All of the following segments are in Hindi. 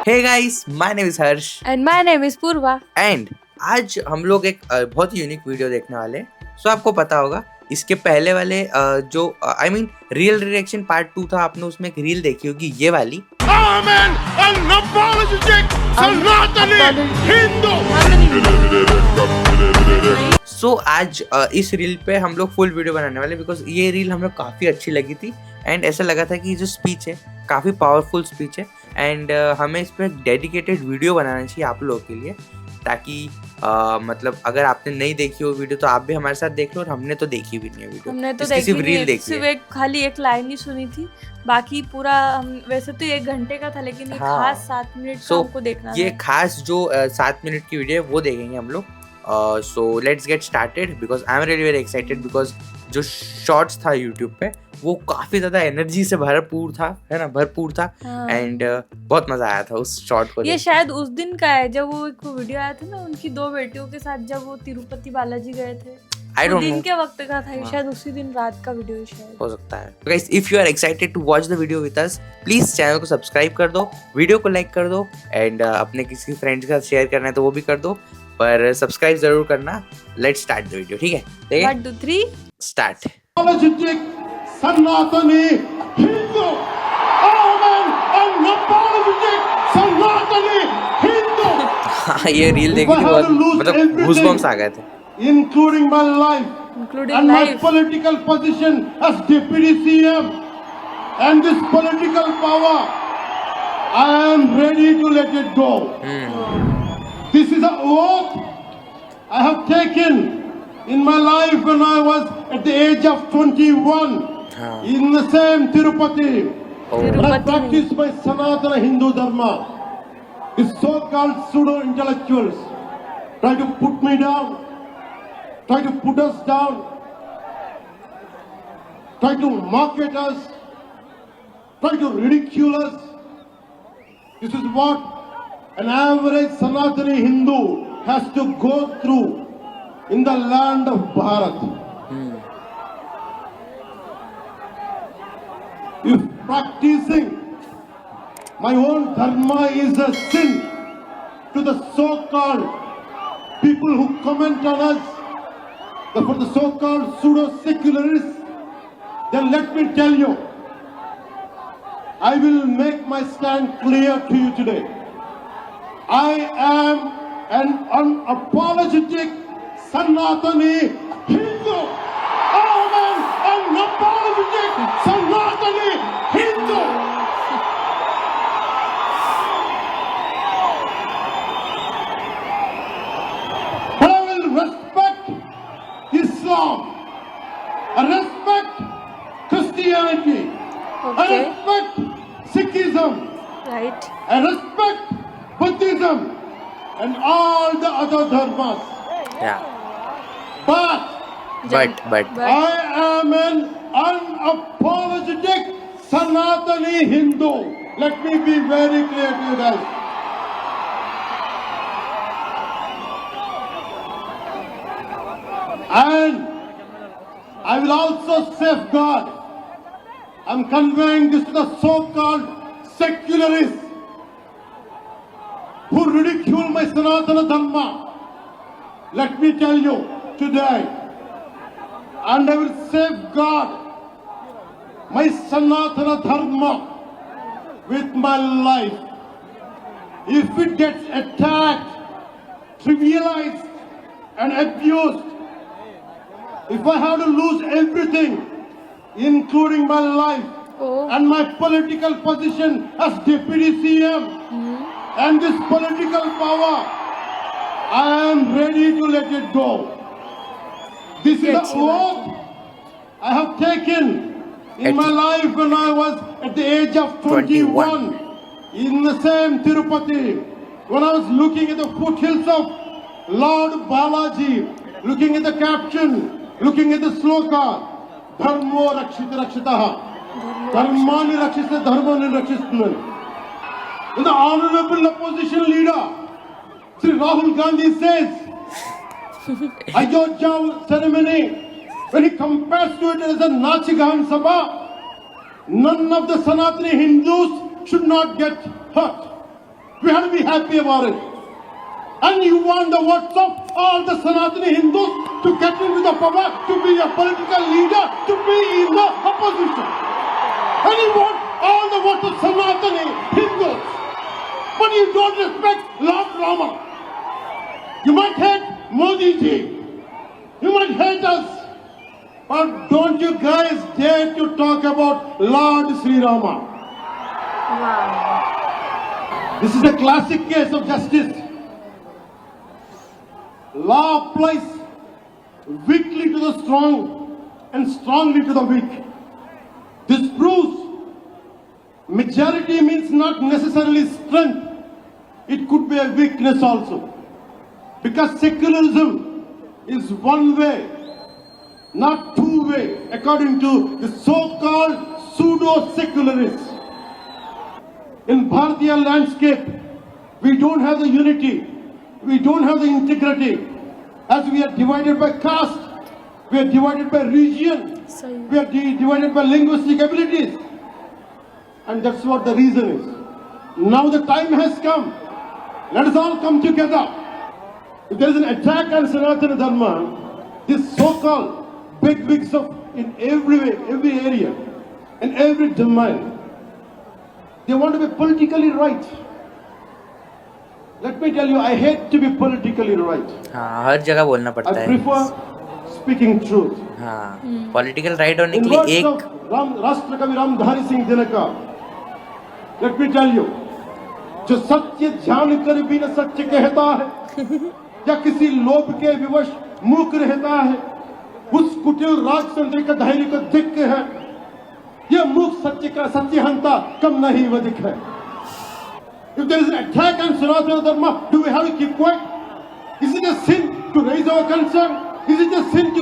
Hey guys, my name is Harsh And my name is Purva. and आज हम लोग एक बहुत ही यूनिक वीडियो देखने वाले हैं। सो आपको पता होगा इसके पहले वाले जो I mean real reaction part 2 था, आपने उसमें एक रील देखी होगी ये वाली। सो आज इस रील पे हम लोग फुल वीडियो बनाने वाले, बिकॉज ये रील हमें काफ़ी अच्छी लगी थी एंड ऐसा लगा था कि जो स्पीच है काफ़ी पावरफुल स्पीच है एंड हमें इस पर डेडिकेटेड वीडियो बनाना चाहिए आप लोगों के लिए, ताकि मतलब अगर आपने नहीं देखी हो वीडियो तो आप भी हमारे साथ देख लो, और हमने तो देखी भी नहीं है वीडियो, हमने तो सिर्फ रील देखी सिर्फ है। खाली एक लाइन ही सुनी थी, बाकी पूरा वैसे तो 1 घंटे का था, लेकिन ये हाँ। खास 7 मिनट का So, हमको देखना ये था। खास जो 7 मिनट की वीडियो है वो देखेंगे हम लोग। So let's get started because I am really very excited, because जो शॉर्ट्स था यूट्यूब पे वो काफी ज्यादा एनर्जी से भरपूर था, है ना, भरपूर था एंड बहुत मजा आया था उस शॉट को। ये शायद उस दिन का है जब वो एक वीडियो आया था ना उनकी 2 बेटियों के साथ, जब वो तिरुपति बालाजी गए थे। I don't दिन know. के वक्त का था, शायद उसी दिन रात का वीडियो है शायद। हो सकता है। Guys, if you are excited to watch the video with us, please channel को सब्सक्राइब कर दो, वीडियो को लाइक कर दो एंड अपने किसी फ्रेंड्स के साथ शेयर करना है तो वो भी कर दो, पर सब्सक्राइब जरूर करना। लेट्स स्टार्ट द वीडियो, ठीक है? 1 2 3 स्टार्ट। सनातनी हिंदू, सनातनी हिंदू। हाँ, ये रील देखी थी, बहुत मतलब गूज़बम्स आ गए थे। Including my life, and my political position as deputy CM, and this political power, I am ready to let it go. This is an oath I have taken in my life when I was at the age of 21 in the same Tirupati. When I practiced my Sanatana Hindu Dharma. These so-called pseudo-intellectuals try to put me down, try to put us down, try to mock at us, try to ridicule us. This is what an average Sanatani Hindu has to go through in the land of Bharat. If practicing my own dharma is a sin to the so-called people who comment on us, for the so-called pseudo-secularists, then let me tell you, I will make my stand clear to you today. I am an unapologetic Sanatani Hindu. I am an unapologetic Sanatani Hindu. But I will respect Islam, I respect Christianity, I respect Sikhism, right, I respect Buddhism and all the other dharmas. Yeah. But But I am an unapologetic Sanatani Hindu. Let me be very clear to you guys. And I will also safeguard. I'm conveying this to the so-called secularists who ridicule my Sanatana Dharma. Let me tell you today, and I will safeguard my Sanatana Dharma with my life. If it gets attacked, trivialized and abused, if I have to lose everything, including my life and my political position as deputy CM and this political power, I am ready to let it go. This is the oath I have taken in my life when I was at the age of 21 in the same Tirupati, when I was looking at the foothills of Lord Balaji, looking at the caption, looking at the sloka, Dharmo Rakshita Rakshitaha, Dharmani Rakshita Dharmani Rakshita. When the honorable opposition leader, Sri Rahul Gandhi says, Ayodhya ceremony, when he compares to it as a Nachigahan Sabha, none of the Sanatani Hindus should not get hurt. We have to be happy about it. And you want the votes of all the Sanatani Hindus to get into the power, to be a political leader, to be in the opposition. And you want all the votes of Sanatani Hindus. But you don't respect Lord Rama. You might hate Modi ji. You might hate us. But don't you guys dare to talk about Lord Sri Rama. वाह This is a classic case of justice. Law applies weakly to the strong and strongly to the weak. This proves majority means not necessarily strength. It could be a weakness also. Because secularism is one way, not two way, according to the so-called pseudo-secularists. In Bharatiya landscape, we don't have the unity, we don't have the integrity, as we are divided by caste, we are divided by region, सही we are divided by linguistic abilities. And that's what the reason is. Now the time has come. Let us all come together. If there is an attack on Sanatana Dharma, this so-called bigwigs of in every way, every area, in every domain, they want to be politically right. Let me tell you, I hate to be politically right. हाँ, हर जगह बोलना I पड़ता है. prefer speaking truth. हाँ, पॉलिटिकल राइट होने In के लिए words एक of Rashtrakalvi Ramdhari Singh Dinakar, let me tell you, जो सत्य जान कर भी न सत्य कहता है या किसी लोभ के विवश मूक रहता है, उस कुटिल राजतंत्र का धैर्य को दिख है, यह मूक सत्य का सत्यहंता कम नहीं वधिक है. If there is an attack on Sanatana Dharma, do we have to keep quiet? Is it a sin to raise our concern? Is it a sin to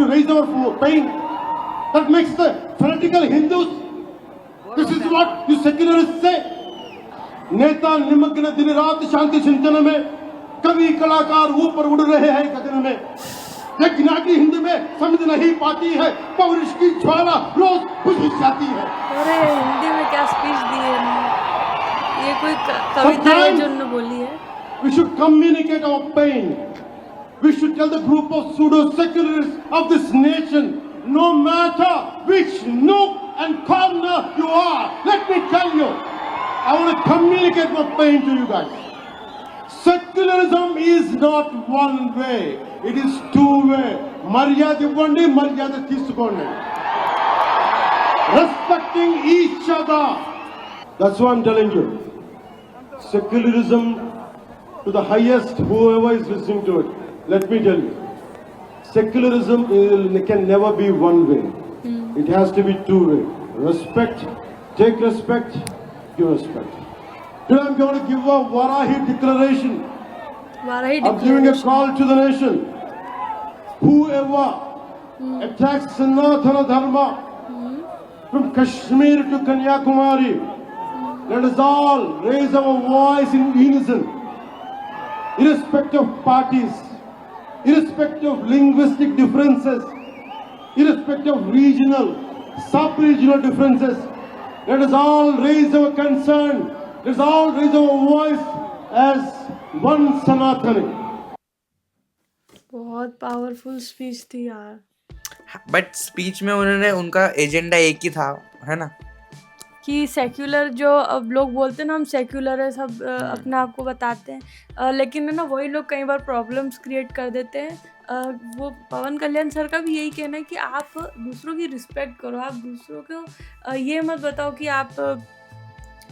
raise our pain? That makes the fanatical Hindus. This is what you secularists say. नेता निमग्न दिन रात शांति चिंतन में, कवि कलाकार ऊपर उड़ रहे हैं गगन में. लेकिन ज्ञानी हिंद में समझ नहीं पाती है, पौरुष की ज्वाला रोज बुझ जाती है. अरे हिंदी में क्या स्पीच दी है इन्होंने? ये कोई कविता है जो उन्होंने बोली है. We should communicate our pain. We should tell the group of pseudo-secularists of this nation, no matter which nook and corner you are, let me tell you, I want to communicate my pain to you guys. Secularism is not one way, it is two way. Maryada ivvandi, maryada teesukondi. Respecting each other. That's what I'm telling you. Secularism to the highest, whoever is listening to it, let me tell you, secularism can never be one way. It has to be two way. Respect, take respect, give respect. Today I'm going to give a Varahi declaration. Varahi I'm giving a declaration. call to the nation. Whoever attacks Sanatana Dharma from Kashmir to Kanyakumari, let us all raise our voice in unison, irrespective of parties, irrespective of linguistic differences, irrespective of regional, sub-regional differences. Let us all raise our concern, let us all raise our voice as one Sanatani. बहुत पावरफुल स्पीच थी यार. बट स्पीच में उन्होंने उनका एजेंडा एक ही था, है ना, कि सेक्युलर जो अब लोग बोलते हैं ना, हम सेक्युलर है, सब अपने आप को बताते हैं, लेकिन है ना वही लोग कई बार प्रॉब्लम्स क्रिएट कर देते हैं. वो पवन कल्याण सर का भी यही कहना है कि आप दूसरों की रिस्पेक्ट करो, आप दूसरों को ये मत बताओ कि आप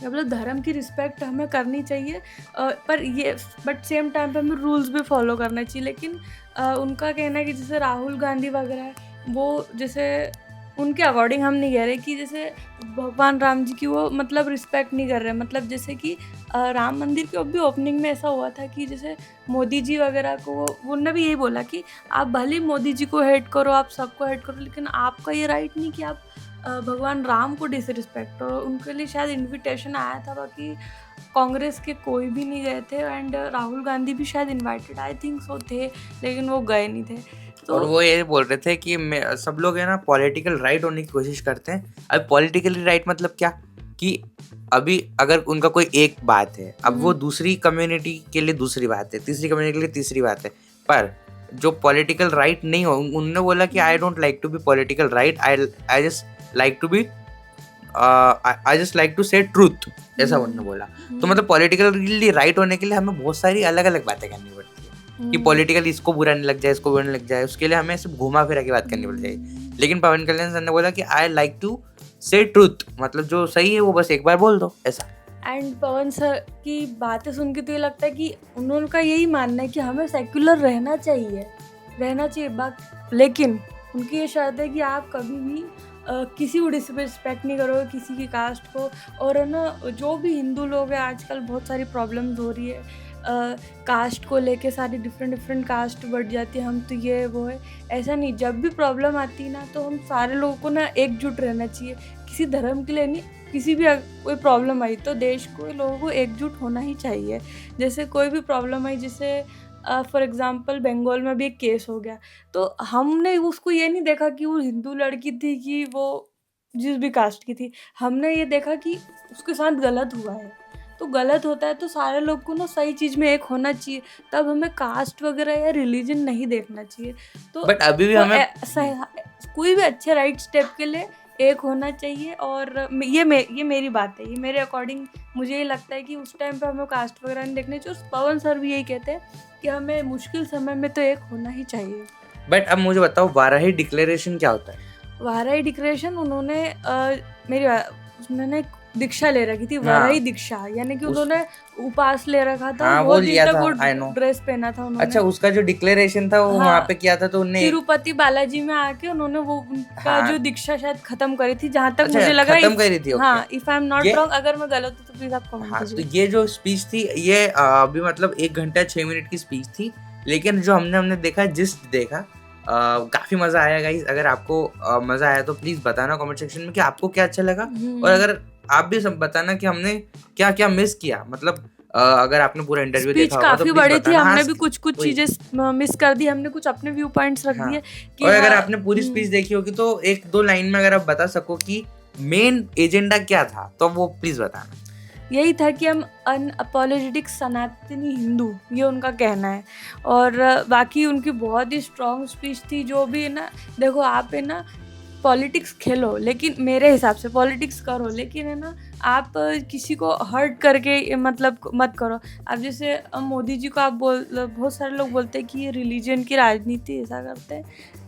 मतलब धर्म की रिस्पेक्ट हमें करनी चाहिए, पर ये बट सेम टाइम पे हमें रूल्स भी फॉलो करना चाहिए. लेकिन उनका कहना है कि जैसे राहुल गांधी वगैरह है, वो जैसे उनके अकॉर्डिंग हम नहीं कह रहे कि जैसे भगवान राम जी की वो मतलब रिस्पेक्ट नहीं कर रहे. मतलब जैसे कि राम मंदिर के भी ओपनिंग में ऐसा हुआ था कि जैसे मोदी जी वगैरह को उन्होंने भी यही बोला कि आप भले मोदी जी को हेट करो, आप सबको हेट करो, लेकिन आपका ये राइट नहीं कि आप भगवान राम को डिसरिस्पेक्ट करो. उनके लिए शायद इन्विटेशन आया था, बाकी कांग्रेस के कोई भी नहीं गए थे. एंड राहुल गांधी भी शायद इनवाइटेड आई थिंक सो थे, लेकिन वो गए नहीं थे. और वो ये बोल रहे थे कि सब लोग है ना पॉलिटिकल राइट होने की कोशिश करते हैं. अब पॉलिटिकली राइट मतलब क्या, कि अभी अगर उनका कोई एक बात है, अब वो दूसरी कम्युनिटी के लिए दूसरी बात है, तीसरी कम्युनिटी के लिए तीसरी बात है, पर जो पॉलिटिकल राइट नहीं हो, उनने बोला कि I don't like to be political right, I just like to be I just like to say truth, ऐसा उन्होंने बोला। तो मतलब पॉलिटिकली राइट होने के लिए हमें बहुत सारी अलग अलग बातें करनी पड़ती है कि पॉलिटिकली इसको बुरा नहीं लग जाए, इसको बुरा नहीं लग जाए, उसके लिए हमें सिर्फ घुमा फिरा के बात करनी पड़ जाएगी। लेकिन पवन कल्याण सर ने बोला कि I like to say truth, मतलब जो सही है वो बस एक बार बोल दो, ऐसा। एंड पवन सर की बातें सुन के तो ये लगता है कि उनका यही मानना है कि हमें सेक्युलर रहना चाहिए बात, लेकिन उनकी ये शर्त है कि आप कभी भी किसी को डिसरिस्पेक्ट नहीं करोगे, किसी की कास्ट को। और है ना, जो भी हिंदू लोग हैं आजकल बहुत सारी प्रॉब्लम्स हो रही है कास्ट को लेके, सारी डिफरेंट कास्ट बढ़ जाती है, हम तो ये वो है, ऐसा नहीं। जब भी प्रॉब्लम आती है ना तो हम सारे लोगों को ना एकजुट रहना चाहिए, किसी धर्म के लिए नहीं, किसी भी कोई प्रॉब्लम आई तो देश को, लोगों को एकजुट होना ही चाहिए। जैसे कोई भी प्रॉब्लम आई, जैसे फॉर एग्जांपल बंगाल में भी एक केस हो गया, तो हमने उसको ये नहीं देखा कि वो हिंदू लड़की थी कि वो जिस भी कास्ट की थी, हमने ये देखा कि उसके साथ गलत हुआ है। तो गलत होता है तो सारे लोग को ना सही चीज़ में एक होना चाहिए, तब हमें कास्ट वगैरह या रिलीजन नहीं देखना चाहिए। तो बट अभी भी तो हमें कोई भी अच्छे राइट स्टेप के लिए एक होना चाहिए। और ये मेरी बात है, ये मेरे अकॉर्डिंग मुझे ये लगता है कि उस टाइम पे हमें कास्ट वगैरह नहीं देखने चाहिए। और पवन सर भी यही कहते हैं कि हमें मुश्किल समय में तो एक होना ही चाहिए। बट अब मुझे बताओ, वाराही डिक्लेरेशन क्या होता है? वाराही डिक्लेरेशन उन्होंने दीक्षा ले रखी थी, वाराही दीक्षा, यानी कि उन्होंने उपास ले रखा था। हाँ, वो लिया दिन तक था, वो ड्रेस पहना था उन्होंने। अच्छा, उसका जो डिक्लेरेशन था वो वहाँ पे किया था, तो उन्होंने तिरुपति बालाजी में आके उन्होंने वो उनका जो दीक्षा शायद खत्म करी थी, जहाँ तक अच्छा, मुझे लगा खत्म करी थी। हाँ, if I am not wrong, अगर मैं गलत हूँ तो प्लीज आप कमेंट कीजिए। तो ये जो स्पीच थी, ये अभी मतलब 1 घंटा 6 मिनट की स्पीच थी, लेकिन जो हमने देखा, जिस्ट देखा, काफी मजा आया गाइस। अगर आपको मजा आया तो प्लीज बताना कमेंट सेक्शन में कि आपको क्या अच्छा लगा, और अगर आप भी सब बताना कि हमने क्या क्या मिस किया। मतलब अगर आपने पूरा इंटरव्यू देखा होगा तो काफी बड़ी थी, हमने भी कुछ वही। चीजें मिस कर दी, हमने कुछ अपने व्यू पॉइंट्स रख दिए कि और अगर आपने पूरी स्पीच देखी होगी तो 1-2 लाइन में अगर आप बता सको कि मेन एजेंडा क्या था, तो वो प्लीज बताना। यही था कि हम अनअपोलोजेटिक सनातनी हिंदू, ये उनका कहना है। और बाकी उनकी बहुत ही स्ट्रॉन्ग स्पीच थी। जो भी है ना, देखो आप है ना पॉलिटिक्स खेलो, लेकिन मेरे हिसाब से पॉलिटिक्स करो, लेकिन है ना आप किसी को हर्ट करके मतलब मत करो। अब जैसे मोदी जी को आप बहुत सारे लोग बोलते हैं कि ये रिलीजन की राजनीति ऐसा करते हैं।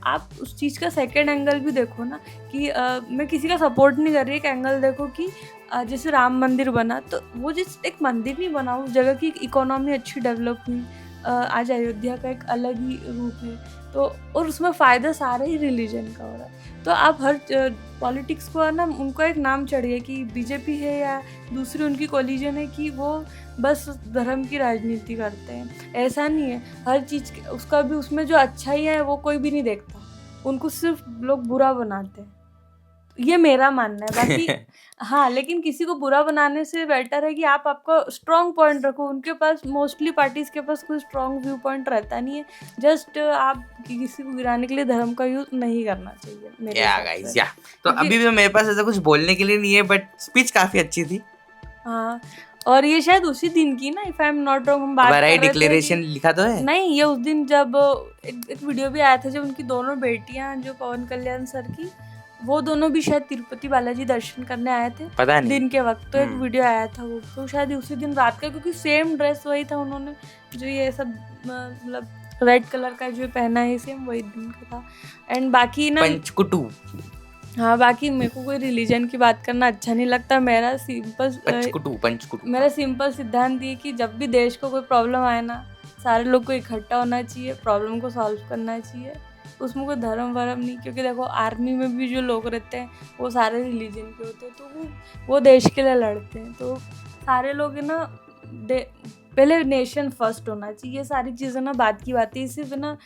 आप उस चीज़ का सेकेंड एंगल भी देखो ना, कि मैं किसी का सपोर्ट नहीं कर रही, एक एंगल देखो कि जैसे राम मंदिर बना, तो वो जिस एक मंदिर नहीं बना, उस जगह की इकोनॉमी अच्छी डेवलप हुई। आज अयोध्या का एक अलग ही रूप है, तो और उसमें फ़ायदा सारे ही रिलीजन का हो रहा है। तो आप हर पॉलिटिक्स को ना, उनको एक नाम चढ़िए कि बीजेपी है या दूसरी उनकी कोलिजन है, कि वो बस धर्म की राजनीति करते हैं, ऐसा नहीं है। हर चीज़ उसका भी, उसमें जो अच्छाई है वो कोई भी नहीं देखता, उनको सिर्फ लोग बुरा बनाते हैं। ये मेरा मानना है। बाकी हाँ, लेकिन किसी को बुरा बनाने से बेटर है कि आप आपका स्ट्रॉन्ग पॉइंट रखो। उनके पास मोस्टली पार्टीज के पास कोई स्ट्रॉन्ग व्यू पॉइंट रहता नहीं है। जस्ट आप किसी को गिराने के लिए धर्म का यूज नहीं करना चाहिए मेरे हिसाब से। तो अभी भी मेरे पास ऐसा कुछ बोलने के लिए नहीं है, बट स्पीच काफी अच्छी थी। हाँ, और ये शायद उसी दिन की ना, if I am not wrong, हम बात कर रहे थे डिक्लेरेशन लिखा तो है नहीं, ये उस दिन जब एक वीडियो भी आया था, जब उनकी दोनों बेटियां, जो पवन कल्याण सर की, वो दोनों भी शायद तिरुपति बालाजी दर्शन करने आए थे, पता नहीं दिन के वक्त। तो एक वीडियो आया था वो, तो शायद उसी दिन रात का, क्योंकि सेम ड्रेस वही था उन्होंने, जो ये सब मतलब रेड कलर का जो पहना है, सेम वही दिन का था। एंड बाकी ना पंचकुटू, हाँ, बाकी मेरे को कोई रिलीजन की बात करना अच्छा नहीं लगता। मेरा सिंपल सिद्धांत ये कि जब भी देश को कोई प्रॉब्लम आए ना, सारे लोग को इकट्ठा होना चाहिए, प्रॉब्लम को सॉल्व करना चाहिए, उसमें कोई धर्म वरम नहीं। क्योंकि देखो आर्मी में भी जो लोग रहते हैं वो सारे रिलीजन के होते हैं, तो वो देश के लिए लड़ते हैं। तो सारे लोग है ना, पहले नेशन फर्स्ट होना चाहिए। ये सारी चीज़ें ना बात की बात है, सिर्फ ना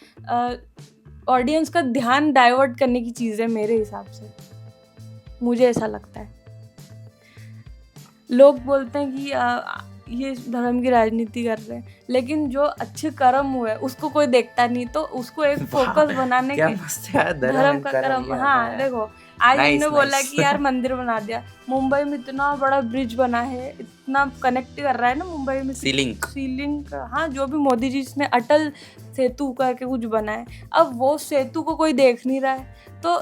ऑडियंस का ध्यान डाइवर्ट करने की चीज़ है मेरे हिसाब से, मुझे ऐसा लगता है। लोग बोलते हैं कि ये धर्म की राजनीति कर रहे हैं, लेकिन जो अच्छे कर्म हुए उसको कोई देखता नहीं, तो उसको एक फोकस बनाने के, धर्म का कर्म। हाँ, देखो आज Nice, हमने बोला nice. कि यार मंदिर बना दिया। मुंबई में इतना बड़ा ब्रिज बना है, इतना कनेक्ट कर रहा है ना मुंबई में। सीलिंग, हाँ, जो भी मोदी जी इसमें अटल सेतु करके कुछ बना है, अब वो सेतु को कोई देख नहीं रहा है, तो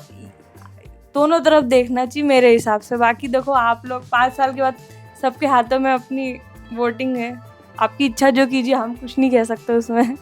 दोनों तरफ देखना चाहिए मेरे हिसाब से। बाकी देखो आप लोग 5 साल के बाद सबके हाथों में अपनी वोटिंग है, आपकी इच्छा जो कीजिए, हम कुछ नहीं कह सकते उसमें।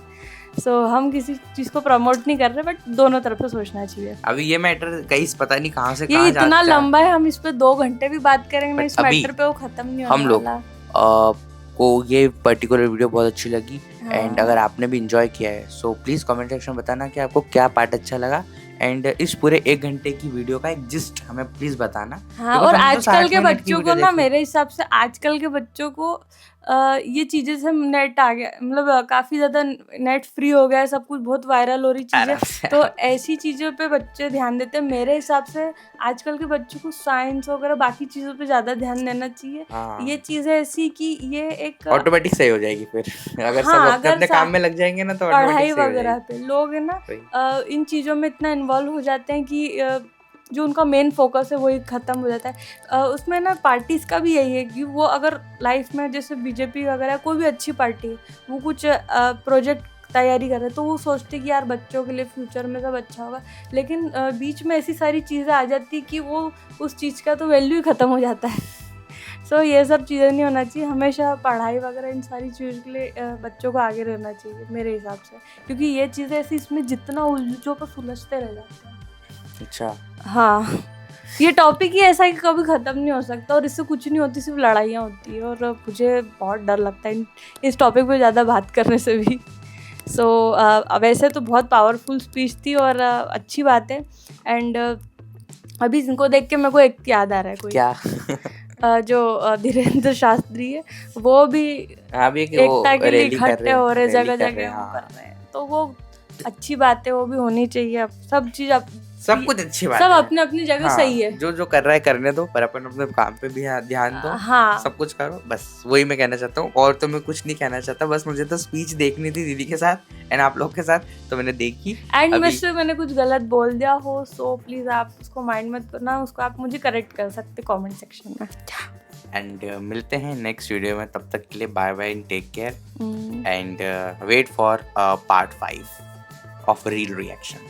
सो हम किसी चीज़ को प्रमोट नहीं कर रहे, बट दोनों तरफ से सोचना चाहिए। अभी ये मैटर कहीं पता नहीं कहाँ से ये कहाँ इतना जाता है। लंबा है, हम इस पे 2 घंटे भी बात करेंगे ना, But इस अभी मैटर पे वो खत्म नहीं हम होने लोग वाला। को ये पर्टिकुलर वीडियो बहुत अच्छी लगी हाँ। एंड अगर आपने भी इंजॉय किया है सो प्लीज़ कमेंट सेक्शन में बताना कि आपको क्या पार्ट अच्छा लगा एंड इस पूरे 1 घंटे की वीडियो का एक जिस्ट हमें प्लीज़ बताना। हाँ, Because और हमने तो आजकल 60 के मिनट की बच्चों को वीडियो ना, देखी। मेरे हिसाब से आजकल के बच्चों को ये चीज़ें से नेट आ गया, मतलब काफ़ी ज़्यादा नेट फ्री हो गया है, सब कुछ बहुत वायरल हो रही आराम चीज़ें, से। तो ऐसी चीज़ों पे बच्चे ध्यान देते हैं। मेरे हिसाब से आजकल के बच्चों को साइंस वगैरह बाकी चीज़ों पे ज़्यादा ध्यान देना चाहिए। हाँ। ये चीज़ें ऐसी कि ये एक ऑटोमेटिक सही हो जाएगी फिर अगर सब हाँ, अपने अगर अपने काम में लग जाएंगे ना तो पढ़ाई ऑटोमेटिक सही हो वगैरह जाएगी। पे लोग है ना, वही। इन चीज़ों में इतना इन्वॉल्व हो जाते हैं कि जो उनका मेन फोकस है वही ख़त्म हो जाता है। उसमें ना पार्टीज़ का भी यही है कि वो अगर लाइफ में जैसे बीजेपी वगैरह कोई भी अच्छी पार्टी है, वो कुछ प्रोजेक्ट तैयारी कर रहे हैं, तो वो सोचते हैं कि यार बच्चों के लिए फ्यूचर में सब अच्छा होगा, लेकिन बीच में ऐसी सारी चीज़ें आ जाती है कि वो उस चीज़ का तो वैल्यू ही ख़त्म हो जाता है। सो ये सब चीज़ें नहीं होना चाहिए, हमेशा पढ़ाई वगैरह इन सारी चीज़ के लिए बच्चों को आगे रहना चाहिए मेरे हिसाब से, क्योंकि ये चीज़ें ऐसी इसमें जितना उलझो पर सुलझते रह जाते हैं। अच्छा। हाँ, ये टॉपिक ही ऐसा है कि कभी ख़त्म नहीं हो सकता और इससे कुछ नहीं होती, सिर्फ लड़ाइयाँ होती है, और मुझे बहुत डर लगता है इस टॉपिक पे ज़्यादा बात करने से भी। सो वैसे तो बहुत पावरफुल स्पीच थी और अच्छी बात है। एंड अभी इनको देख के मेरे को एक याद आ रहा है, कोई क्या जो धीरेन्द्र शास्त्री है, वो भी अभी एकता के लिए रैली कर इकट्ठे हो रहे, रैली जगह कर रहे जगह हैं, वो हाँ। कर रहे हैं, तो वो अच्छी बात है, वो भी होनी चाहिए। अब सब चीज़ सब कुछ अच्छी बात सब है। अपने अपनी जगह हाँ, सही है। जो जो कर रहा है करने दो, पर अपन अपने काम पे भी ध्यान दो। हाँ, सब कुछ करो, बस वही मैं कहना चाहता हूँ, और तो मैं कुछ नहीं कहना चाहता। बस मुझे तो स्पीच देखनी थी दीदी के साथ एंड आप लोग के साथ, तो मैंने देखी। एंड अभी मुझसे मैंने कुछ गलत बोल दिया हो सो प्लीज़ आप उसको माइंड मत करना, उसको आप मुझे करेक्ट कर सकते कमेंट सेक्शन में। एंड मिलते हैं नेक्स्ट वीडियो में, तब तक के लिए bye bye and take care hmm. And wait for part 5 of reel reaction.